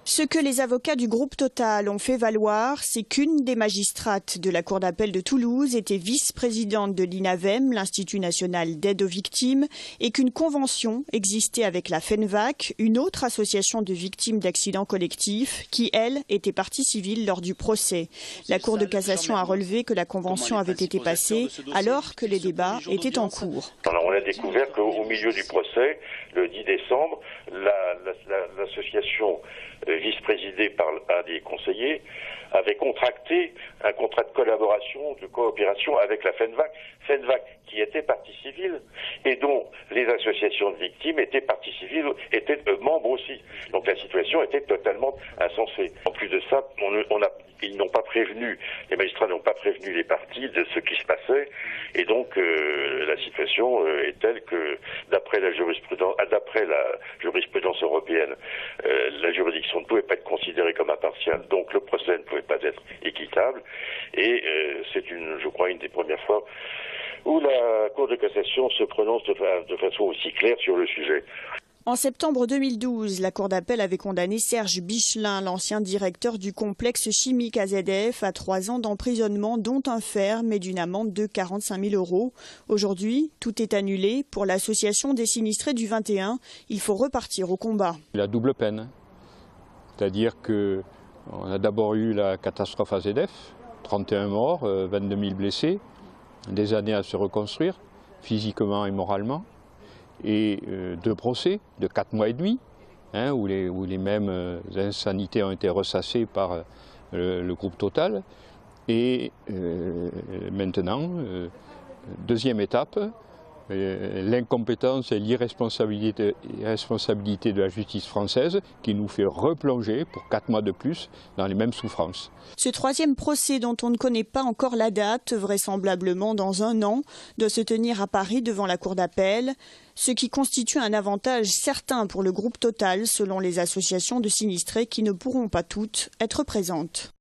Ce que les avocats du groupe Total ont fait valoir, c'est qu'une des magistrates de la Cour d'appel de Toulouse était vice-présidente de l'INAVEM, l'Institut national d'aide aux victimes, et qu'une convention existait avec la FENVAC, une autre association de victimes d'accidents collectifs, qui, elle, était partie civile lors du procès. La Cour de cassation a relevé que la convention avait été passée alors que les débats étaient en cours. Alors on a découvert qu'au milieu du procès, le 10 décembre, l'association vice-présidée par un des conseillers avait contracté un contrat de collaboration, de coopération avec la FENVAC qui était partie civile et dont les associations de victimes étaient parties civiles, étaient membres aussi. Donc la situation était totalement insensée. En plus de ça, ils n'ont pas prévenu, les magistrats n'ont pas prévenu les parties de ce qui se passait et donc la situation est telle que d'après la jurisprudence européenne, la juridiction ne pouvait pas être considérée comme impartiale, donc le procès ne pouvait pas être équitable et c'est je crois, une des premières fois où la Cour de cassation se prononce de façon aussi claire sur le sujet. En septembre 2012, la Cour d'appel avait condamné Serge Bichelin, l'ancien directeur du complexe chimique AZF, à 3 ans d'emprisonnement, dont un ferme et d'une amende de 45 000 €. Aujourd'hui, tout est annulé. Pour l'association des sinistrés du 21, il faut repartir au combat. La double peine, c'est-à-dire qu'on a d'abord eu la catastrophe AZF, 31 morts, 22 000 blessés, des années à se reconstruire, physiquement et moralement. Et 2 procès de 4 mois et demi, où les mêmes insanités ont été ressassées par le groupe Total. Et maintenant, deuxième étape, l'incompétence et l'irresponsabilité de la justice française qui nous fait replonger pour 4 mois de plus dans les mêmes souffrances. Ce 3e procès, dont on ne connaît pas encore la date, vraisemblablement dans 1 an, doit se tenir à Paris devant la Cour d'appel, ce qui constitue un avantage certain pour le groupe Total selon les associations de sinistrés qui ne pourront pas toutes être présentes.